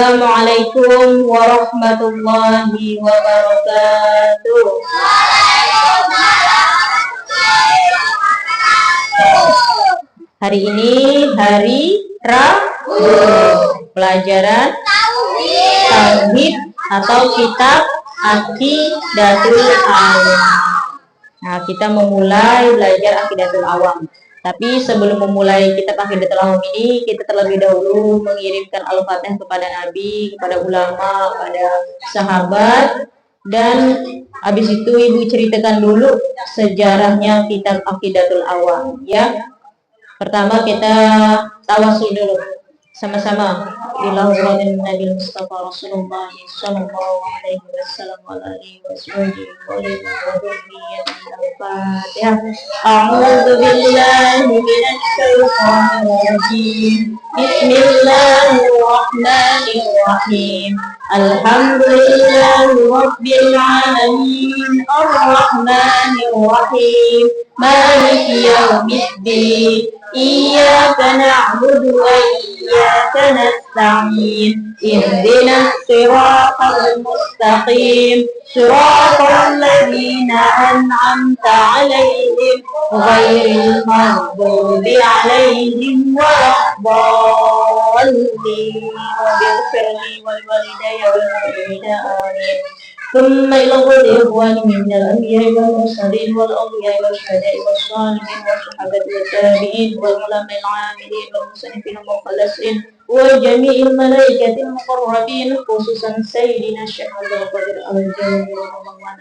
Assalamualaikum warahmatullahi wabarakatuh. Hari ini hari Rabu, pelajaran Tauhid atau kitab Aqidatul Awam. Nah, kita memulai belajar Aqidatul Awam. Tapi sebelum memulai kitab Aqidatul Awam ini, kita terlebih dahulu mengirimkan Al-Fatihah kepada Nabi, kepada ulama, kepada sahabat, dan habis itu Ibu ceritakan dulu sejarahnya kitab Aqidatul Awam, ya. Pertama kita tawasul dulu sama-sama. Ilahullahi Nabi Mustafa Rasulullah sallallahu alaihi wasallam wa alihi wasallam. Al-Fatihah. A'udzu billahi minasy syaithanir rajim. Bismillahirrahmanirrahim. Alhamdulillahi rabbil alamin. Ar-rahmanir rahim. Maliki yaumiddin. Iyyaka na'budu wa iyyaka nasta'in. Ihdinas siratal mustaqim. Siratal ladzina an'amta 'alaihim ghairil maghdubi 'alaihim waladdallin. Waghfirli wal walidayya wal mu'minina amin. ثم إلى الإخوان من الأنبياء والمرسلين والأولياء والشهداء والصالحين والصحابة والتابعين والعلماء العاملين والمصنفين المخلصين وجميع الملائكة المقربين خصوصا سيدنا الشيخ عبد القادر الجيلاني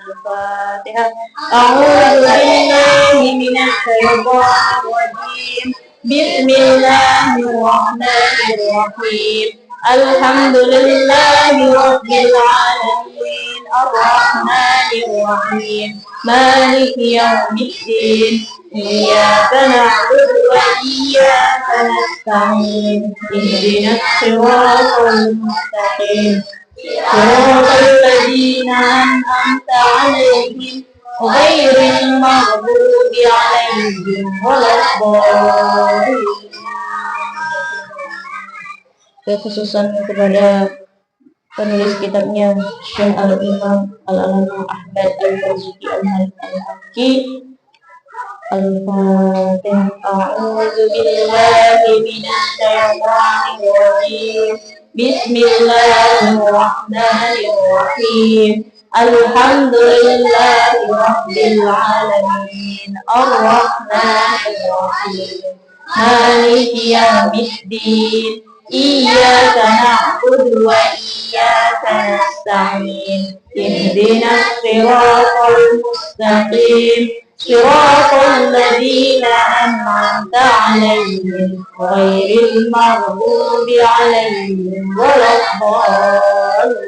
الفاتحة. أعوذ بالله من الشيطان الرجيم. بسم الله الرحمن الرحيم. الحمد لله رب العالمين. الرحمن الرحيم. مالك يوم الدين. إياك نعبد وإياك نستعين. اهدنا الصراط المستقيم. صراط الذين أنعمت عليهم غير المغضوب عليهم ولا الضالين. Kekhususan kepada penulis kitabnya Syekh Al-Imam Al-Allamah Ahmad Al-Marzuki Al-Maliki. Al-Fatihah. A'udzu billahi minasy syaithanir rajim. Bismillahirrahmanirrahim. Alhamdulillahi rabbil alamin. Ar-rahmanir rahim. Maliki yaumiddin. Iyyaka na'budu wa iyyaka nasta'in. Ihdinas siratal mustaqim. Siratal ladzina an'amta 'alaihim ghairil maghdubi 'alaihim waladdallin.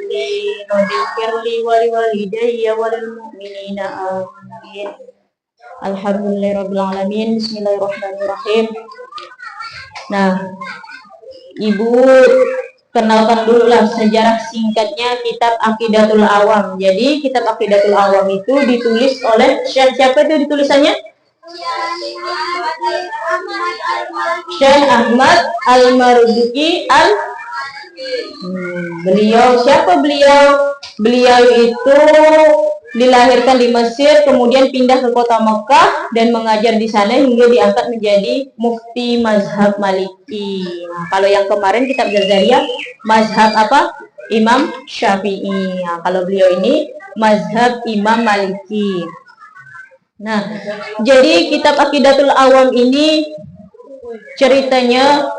Waghfirli wa liwalidayya wal mu'minina amin. Alhamdulillahirabbil alamin. Bismillahirrahmanirrahim. Nah, Ibu kenalkan dulu lah sejarah singkatnya kitab Aqidatul Awam. Jadi kitab Aqidatul Awam itu ditulis oleh siapa itu ditulisannya? Syekh Ahmad Al-Marzuki Beliau siapa beliau? Beliau itu dilahirkan di Mesir, kemudian pindah ke kota Mekah dan mengajar di sana hingga diangkat menjadi mufti mazhab Maliki. Nah, kalau yang kemarin kitab Jazariyah mazhab apa? Imam Syafi'i. Nah, kalau beliau ini mazhab Imam Maliki. Nah, jadi kitab Aqidatul Awam ini ceritanya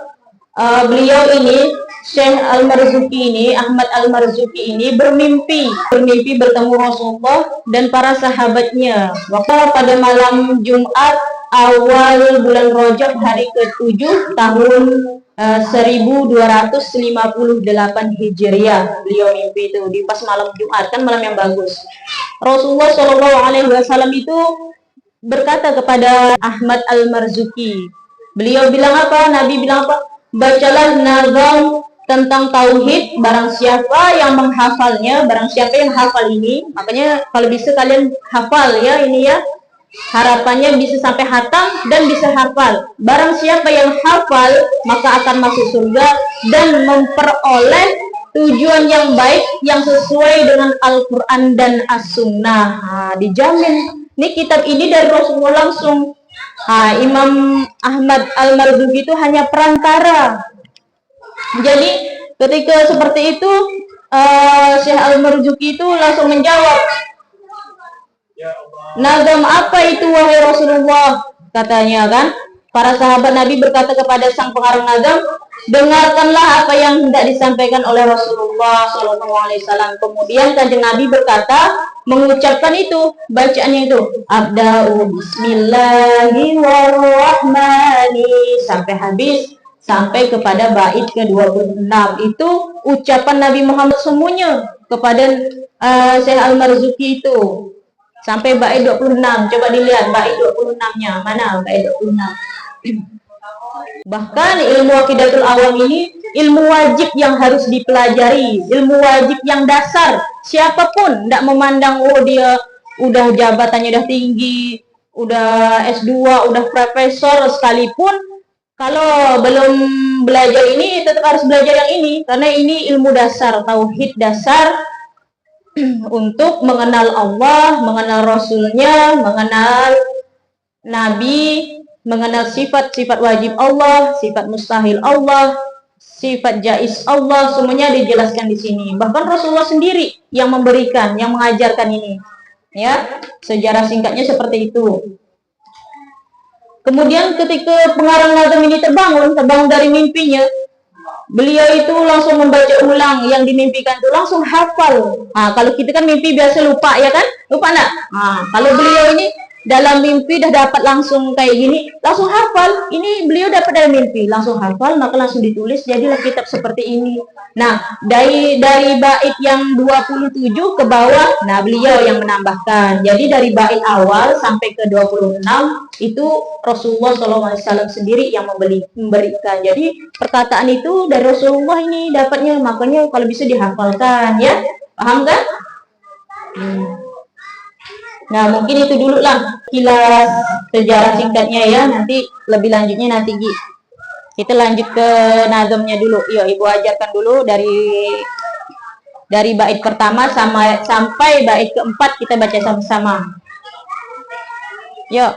beliau ini Syekh Al-Marzuki ini, Ahmad Al-Marzuki ini bermimpi bertemu Rasulullah dan para sahabatnya. Waktu pada malam Jumat awal bulan Rajab hari ke-7 tahun 1258 Hijriah. Beliau mimpi itu di pas malam Jumat, kan malam yang bagus. Rasulullah SAW itu berkata kepada Ahmad Al-Marzuki. Beliau bilang apa? Nabi bilang apa? Bacalah nazam tentang tauhid, barang siapa yang menghafalnya, barang siapa yang hafal ini, makanya kalau bisa kalian hafal ya ini ya, harapannya bisa sampai hatam dan bisa hafal. Barang siapa yang hafal maka akan masuk surga dan memperoleh tujuan yang baik yang sesuai dengan Al-Quran dan As-Sunnah. Dijamin. Nih kitab ini dari Rasulullah langsung. Imam Ahmad Al-Marzuki itu hanya perantara. Jadi ketika seperti itu, Syekh Al-Marzuki itu langsung menjawab, "Nazam apa itu wahai Rasulullah?" Katanya kan. Para sahabat Nabi berkata kepada sang pengarang nazam, "Dengarkanlah apa yang hendak disampaikan oleh Rasulullah SAW." Kemudian kanjeng Nabi berkata, mengucapkan itu, bacaannya itu, "Abda'u bismillahirrahmanirrahim" sampai habis, sampai kepada bait ke-26. Itu ucapan Nabi Muhammad semuanya kepada Syekh Al-Marzuki itu. Sampai bait 26. Coba dilihat bait 26-nya. Mana bait 26? Bahkan ilmu Aqidatul Awam ini ilmu wajib yang harus dipelajari, ilmu wajib yang dasar. Siapapun tidak memandang dia udah jabatannya udah tinggi, udah S2, udah profesor sekalipun, kalau belum belajar ini tetap harus belajar yang ini, karena ini ilmu dasar, tauhid dasar untuk mengenal Allah, mengenal Rasulnya, mengenal Nabi, mengenal sifat-sifat wajib Allah, sifat mustahil Allah, sifat jaiz Allah, semuanya dijelaskan di sini. Bahkan Rasulullah sendiri yang memberikan, yang mengajarkan ini. Ya, sejarah singkatnya seperti itu. Kemudian ketika pengarang nazam ini terbangun dari mimpinya, beliau itu langsung membaca ulang yang dimimpikan itu, langsung hafal. Kalau kita kan mimpi biasa lupa, ya kan? Lupa enggak? Kalau beliau ini dalam mimpi dah dapat langsung kayak gini, langsung hafal. Ini beliau dapat dalam mimpi, langsung hafal, maka langsung ditulis, jadilah kitab seperti ini. Nah, dari bait yang 27 ke bawah, nah beliau yang menambahkan. Jadi dari bait awal sampai ke 26 itu Rasulullah SAW sendiri yang memberikan. Jadi perkataan itu dari Rasulullah ini dapatnya, makanya kalau bisa dihafalkan, ya. Paham kan? Nah, mungkin itu dulu lah kilas sejarah singkatnya ya. Nanti lebih lanjutnya nanti kita lanjut ke nazamnya dulu. Yuk, Ibu ajarkan dulu dari bait pertama sampai bait keempat kita baca sama-sama. Yuk,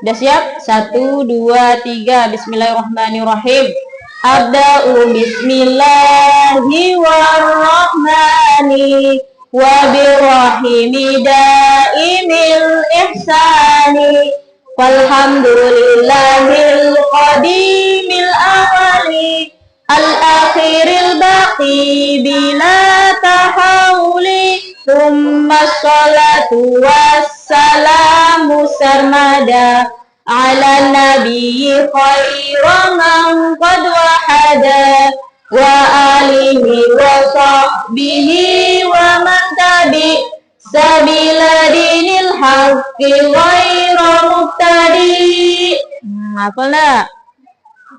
udah siap? 1, 2, 3. Bismillahirrahmanirrahim. Abda'u bismillahirrahmanirrahim. Wa birrahimi daimil ihsani walhamdulillahil qadimil awali al akhiril baqi bila tahawuli thumma sholatu wassalamu sarmada ala nabiyyi khairan qad wahada wa alihi wa sahbihi wa man tabi sabila dinil haqqi ghairu mubtadi. Hafal enggak?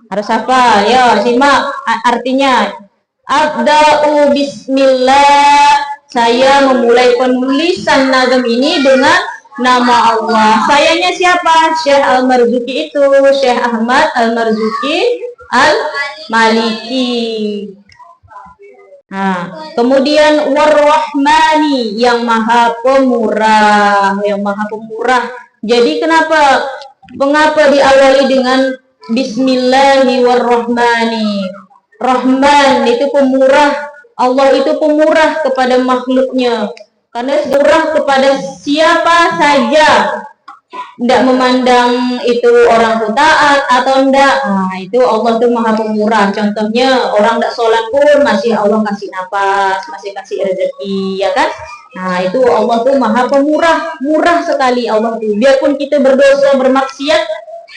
Harus hafal. Yo, simak artinya. Abda'u bismillah. Saya memulai penulisan nazam ini dengan nama Allah. Sayanya siapa? Syekh Al-Marzuki itu, Syekh Ahmad Al-Marzuki Al-Maliki. Kemudian War-Rahmani, yang maha pemurah, Jadi mengapa diawali dengan Bismillahirrahmanirrahim? Rahman itu pemurah, Allah itu pemurah kepada makhluknya, karena murah kepada siapa saja. Tidak memandang itu orang itu taat atau enggak. Itu Allah tuh maha pemurah. Contohnya orang tidak sholat pun masih Allah kasih nafas, masih kasih rezeki, ya kan? Nah, itu Allah tuh maha pemurah, murah sekali Allah tuh. Biarpun kita berdosa, bermaksiat,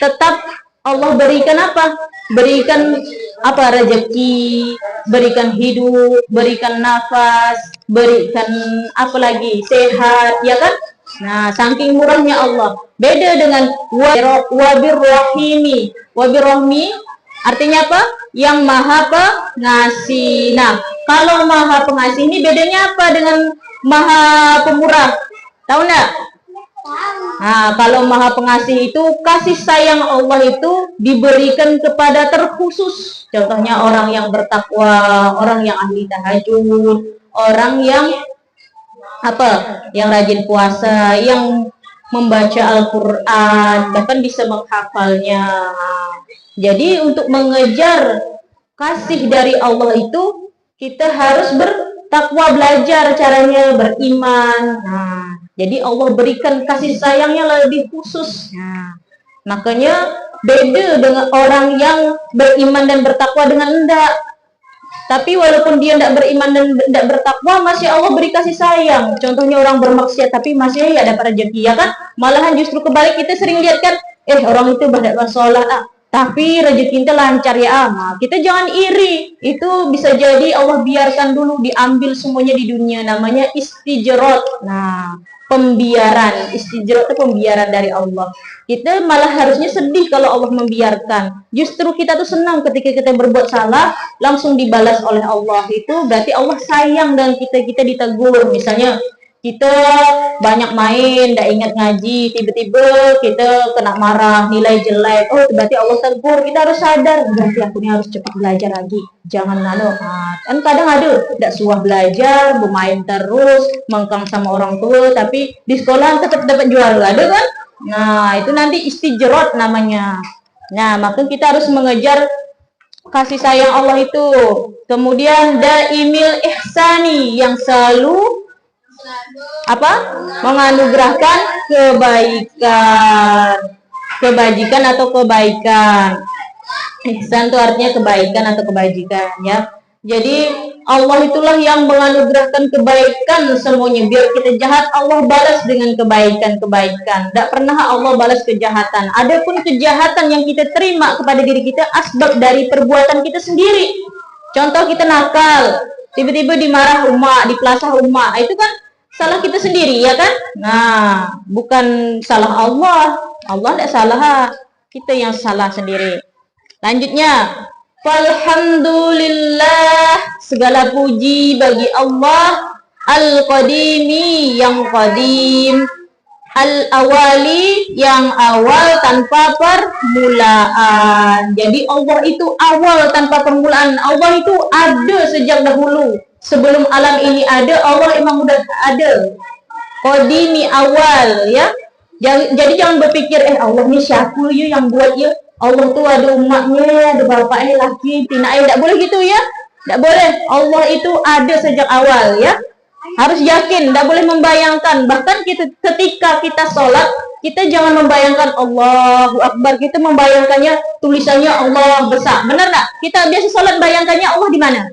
tetap Allah berikan apa? Berikan apa? Rezeki, berikan hidup, berikan nafas, berikan apa lagi? Sehat, ya kan? Nah, saking murahnya Allah. Beda dengan wabirrahimi. Wabirrahmi artinya apa? Yang maha pengasih. Nah, kalau maha pengasih ini bedanya apa dengan maha pemurah? Tahu enggak? Nah, kalau Maha Pengasih itu kasih sayang Allah itu diberikan kepada terkhusus. Contohnya orang yang bertakwa, orang yang ahli tahajud, orang yang yang rajin puasa, yang membaca Al-Quran, bahkan bisa menghafalnya. Jadi untuk mengejar kasih dari Allah itu kita harus bertakwa, belajar caranya beriman. Nah, jadi Allah berikan kasih sayangnya lebih khusus. Nah, makanya beda dengan orang yang beriman dan bertakwa dengan enggak. Tapi walaupun dia tidak beriman dan tidak bertakwa, masih Allah beri kasih sayang. Contohnya orang bermaksiat tapi masih ya dapat rezeki, ya kan? Malahan justru kebalik, kita sering lihat kan, orang itu tidak sholat, tapi rezeki kita lancar ya. Nah, kita jangan iri. Itu bisa jadi Allah biarkan dulu diambil semuanya di dunia, namanya istijrot. Nah, pembiaran. Istijrot itu pembiaran dari Allah. Kita malah harusnya sedih kalau Allah membiarkan. Justru kita tuh senang ketika kita berbuat salah langsung dibalas oleh Allah. Itu berarti Allah sayang dan kita ditegur. Misalnya kita banyak main, tidak ingat ngaji, tiba-tiba kita kena marah, nilai jelek. Oh, berarti Allah tegur. Kita harus sadar, berarti aku ini harus cepat belajar lagi. Jangan kan kadang ada tidak suah belajar, bermain terus, mengkang sama orang tua, tapi di sekolah tetap dapat juara, ada kan? Nah, itu nanti istijrot namanya. Nah, maka kita harus mengejar kasih sayang Allah itu. Kemudian daimil ihsani, yang selalu menganugerahkan kebajikan atau kebaikan. Ihsan itu artinya kebaikan atau kebajikan, ya. Jadi Allah itulah yang menganugerahkan kebaikan semuanya. Biar kita jahat, Allah balas dengan kebaikan-kebaikan. Tidak pernah Allah balas kejahatan. Adapun kejahatan yang kita terima kepada diri kita asbab dari perbuatan kita sendiri. Contoh kita nakal, tiba-tiba dimarah umat, dipelasah umat, itu kan salah kita sendiri, ya kan? Nah, bukan salah Allah. Allah tidak salah, kita yang salah sendiri. Lanjutnya, alhamdulillah, segala puji bagi Allah, al-qadimi, yang qadim, al-awali, yang awal tanpa permulaan. Jadi Allah itu awal tanpa permulaan. Allah itu ada sejak dahulu. Sebelum alam ini ada, Allah emang udah ada. Qadimi, awal, ya. Jadi jangan berpikir, Allah ini siapa ya yang buat ya? Allah tuh ada umatnya, ada bapaknya, laki, tinanya, tidak boleh gitu ya, tidak boleh. Allah itu ada sejak awal, ya. Harus yakin, tidak boleh membayangkan. Bahkan ketika kita sholat, kita jangan membayangkan Allahu Akbar, kita membayangkannya tulisannya Allah besar, benar nggak? Kita biasa sholat bayangkannya Allah di mana?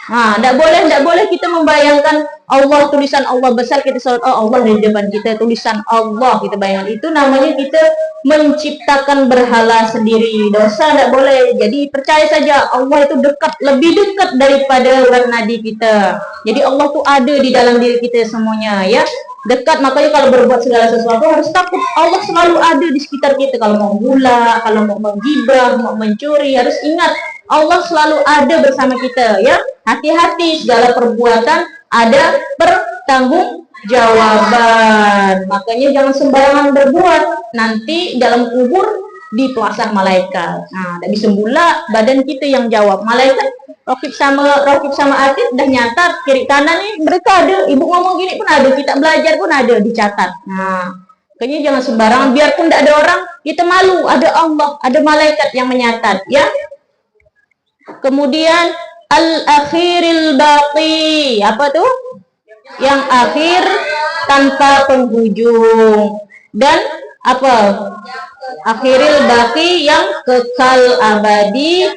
Nah, tidak boleh kita membayangkan Allah, tulisan Allah besar, kita sholat, Allah di depan kita, tulisan Allah kita bayangkan. Itu namanya kita menciptakan berhala sendiri, dosa, tidak boleh. Jadi percaya saja Allah itu dekat, lebih dekat daripada urat nadi kita. Jadi Allah tuh ada di dalam diri kita semuanya, ya, dekat. Makanya kalau berbuat segala sesuatu harus takut, Allah selalu ada di sekitar kita. Kalau mau gula, kalau mau menggibah, mau mencuri, harus ingat Allah selalu ada bersama kita, ya. Hati-hati, segala perbuatan ada pertanggungjawaban. Makanya jangan sembarangan berbuat. Nanti dalam kubur dipelasah malaikat. Nah, tidak bisa pula badan kita yang jawab. Malaikat Rokib sama Atid udah nyatat kiri kanan nih, mereka ada. Ibu ngomong gini pun ada, kita belajar pun ada, dicatat. Nah, makanya jangan sembarangan. Biarpun tidak ada orang, kita malu. Ada Allah, ada malaikat yang menyatat, ya. Kemudian al-akhiril baqi, apa tuh? Yang akhir tanpa penghujung. Dan apa? Akhiril baqi, yang kekal abadi,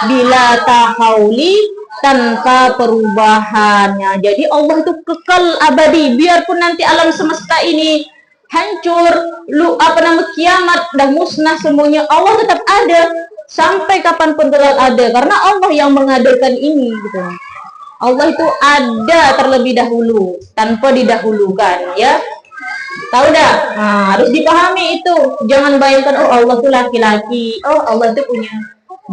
bila tahauli, tanpa perubahannya. Jadi Allah itu kekal abadi. Biarpun nanti alam semesta ini hancur, kiamat dah musnah semuanya, Allah tetap ada. Sampai kapanpun tetap ada, karena Allah yang mengadakan ini, gitu. Allah itu ada terlebih dahulu, tanpa didahulukan, ya. Tahu dah? Nah, harus dipahami itu. Jangan bayangkan, Allah itu laki-laki, Allah itu punya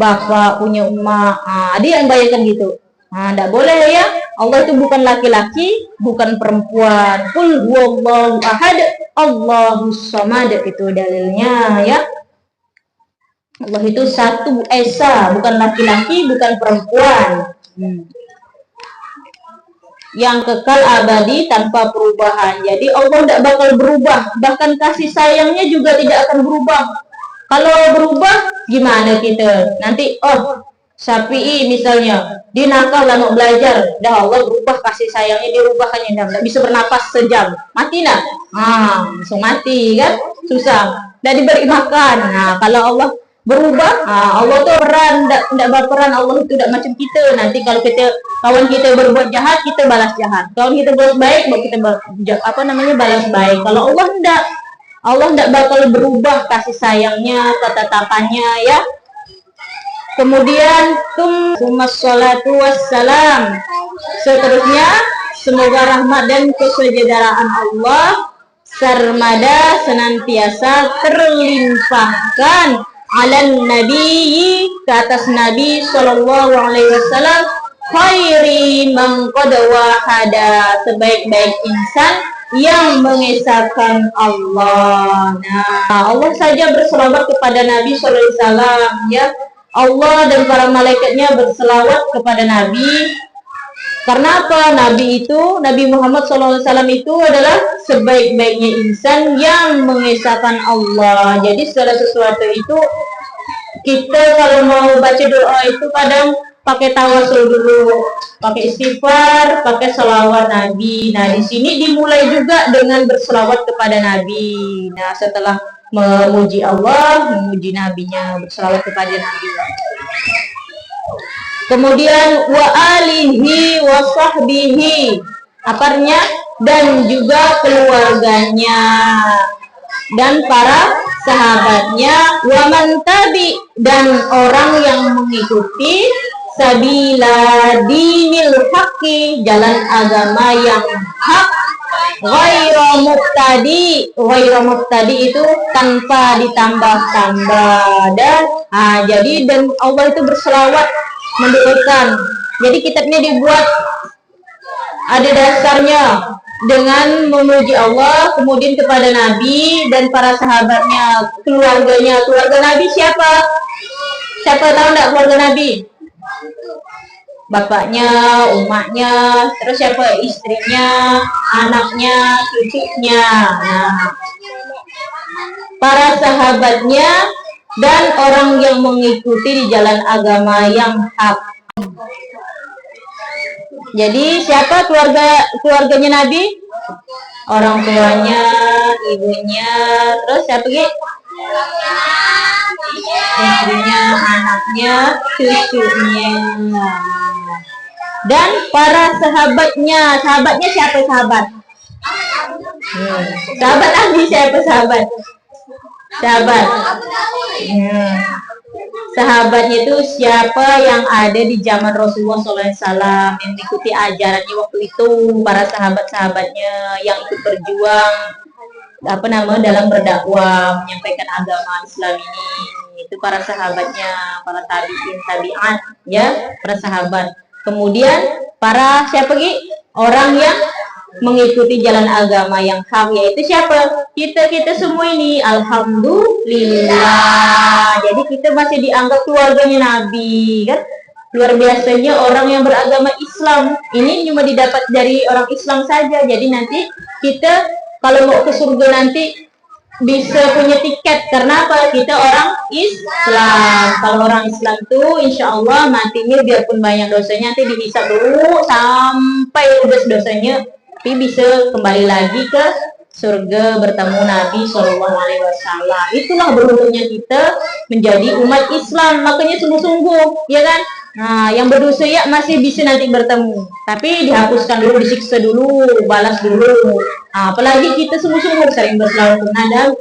bapak, punya emak. Ada yang bayangkan gitu. Nah, tidak boleh, ya. Allah itu bukan laki-laki, bukan perempuan. Qul huwallahu ahad, Allahus samad, itu dalilnya ya. Allah itu satu esa, bukan laki-laki, bukan perempuan. Yang kekal abadi tanpa perubahan. Jadi Allah tidak bakal berubah, bahkan kasih sayangnya juga tidak akan berubah. Kalau berubah gimana kita? Nanti Syafi'i misalnya, dia nakal lah mau belajar, dah Allah berubah kasih sayangnya, dirubahkannya, dah tidak bisa bernapas sejam, mati nak? Langsung mati kan? Susah, tidak diberi makan. Nah, kalau Allah berubah, Allah tuh peran, tidak berperan. Allah itu tidak macam kita. Nanti kalau kawan kita berbuat jahat, kita balas jahat. Kawan kita berbuat baik, kita balas baik. Kalau Allah tidak bakal berubah kasih sayangnya, ketetapannya ya. Kemudian sholatu wassalam, seterusnya semoga rahmat dan kesejahteraan Allah sarmada senantiasa terlimpahkan alan nabi, ke atas Nabi sallallahu alaihi wasallam, khairi man qad wahada, sebaik-baik insan yang mengesahkan Allah. Nah, Allah saja berselawat kepada Nabi sallallahu alaihi wasallam ya. Allah dan para malaikatnya berselawat kepada Nabi. Karena apa? Nabi Muhammad SAW itu adalah sebaik-baiknya insan yang mengesahkan Allah. Jadi segala sesuatu itu, kita kalau mau baca doa itu kadang pakai tawasul dulu, pakai istighfar, pakai selawat Nabi. Nah, di sini dimulai juga dengan berselawat kepada Nabi. Nah, setelah memuji Allah, memuji Nabinya, berselawat kepada Nabi. Kemudian wa alihi wa sahbihi, aparnya, dan juga keluarganya dan para sahabatnya, wa man tabi, dan orang yang mengikuti sabila dinil haqqi, jalan agama yang hak, ghairu muqtadi itu tanpa ditambah-tambah. Dan jadi Allah itu berselawat, mendoakan. Jadi kitabnya dibuat ada dasarnya dengan memuji Allah, kemudian kepada Nabi dan para sahabatnya, keluarganya. Keluarga Nabi siapa? Siapa tahu enggak keluarga Nabi? Bapaknya, umatnya, terus siapa? Istrinya, anaknya, cucunya. Nah, para sahabatnya dan orang yang mengikuti di jalan agama yang hak. Jadi siapa keluarganya Nabi? Orang tuanya, ibunya, terus siapa lagi? Istrinya, anaknya, cucunya. Dan para sahabatnya. Sahabatnya siapa sahabat? Sahabat Nabi siapa sahabat? Sahabatnya itu siapa yang ada di zaman Rasulullah SAW, yang mengikuti ajarannya waktu itu, para sahabat-sahabatnya yang ikut berjuang dalam berdakwah menyampaikan agama Islam ini. Itu para sahabatnya, para tabi'in ya, para sahabat. Kemudian para siapa lagi? Orang yang mengikuti jalan agama yang hak, yaitu siapa? Kita semua ini, alhamdulillah. Jadi kita masih dianggap keluarganya Nabi kan. Luar biasanya orang yang beragama Islam ini cuma didapat dari orang Islam saja. Jadi nanti kita kalau mau ke surga nanti bisa punya tiket. Karena apa? Kita orang Islam. Kalau orang Islam tuh insya Allah matinya biarpun banyak dosanya, nanti dihisab dulu sampai ludes dosanya, tapi bisa kembali lagi ke surga bertemu Nabi Shallallahu Alaihi Wasallam. Itulah beruntungnya kita menjadi umat Islam. Makanya sungguh-sungguh, ya kan? Nah, yang berdosa ya masih bisa nanti bertemu, tapi dihapuskan dulu, disiksa dulu, balas dulu. Nah, apalagi kita sungguh-sungguh sering berselawat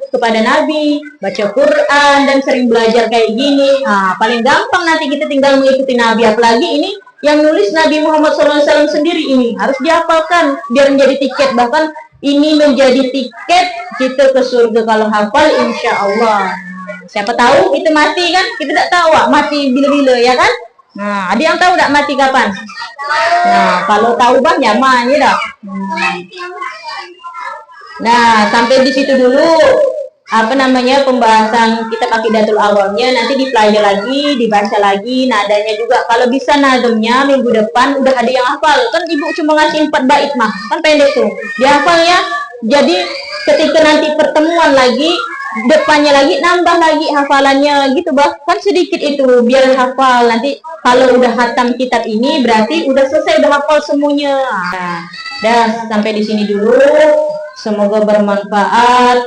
kepada Nabi, baca Quran, dan sering belajar kayak gini. Nah, paling gampang nanti kita tinggal mengikuti Nabi. Apalagi ini yang nulis Nabi Muhammad SAW sendiri, ini harus dihafalkan biar menjadi tiket. Bahkan ini menjadi tiket kita ke surga kalau hafal, insya Allah. Siapa tahu kita mati kan? Kita tidak tahu mati bila-bila, ya kan? Nah, ada yang tahu nggak mati kapan? Nah, kalau tahu bang nyaman ya dah. Nah, sampai di situ dulu apa namanya pembahasan kita akidatul awalnya, nanti dipelajari lagi, dibaca lagi nadanya juga. Kalau bisa nadanya minggu depan udah ada yang hafal. Kan ibu cuma ngasih 4 bait mah, kan pendek tuh. Dihafal ya. Jadi ketika nanti pertemuan lagi depannya lagi nambah lagi hafalannya gitu bah, kan sedikit itu biar hafal. Nanti kalau udah hatam kitab ini berarti udah selesai, udah hafal semuanya. Nah, dah sampai di sini dulu. Semoga bermanfaat.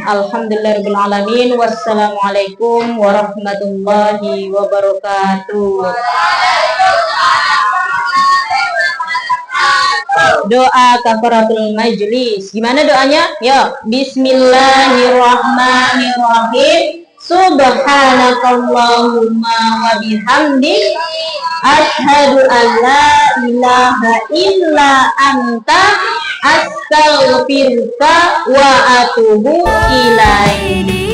Alhamdulillahirabbil alamin. Wassalamualaikum warahmatullahi wabarakatuh. Doa kafaratul majlis. Gimana doanya? Ya, bismillahirrahmanirrahim. Subhanakallahumma wa bihamdik asyhadu an la ilaha illa anta astaghfiruka wa atubu ilaik.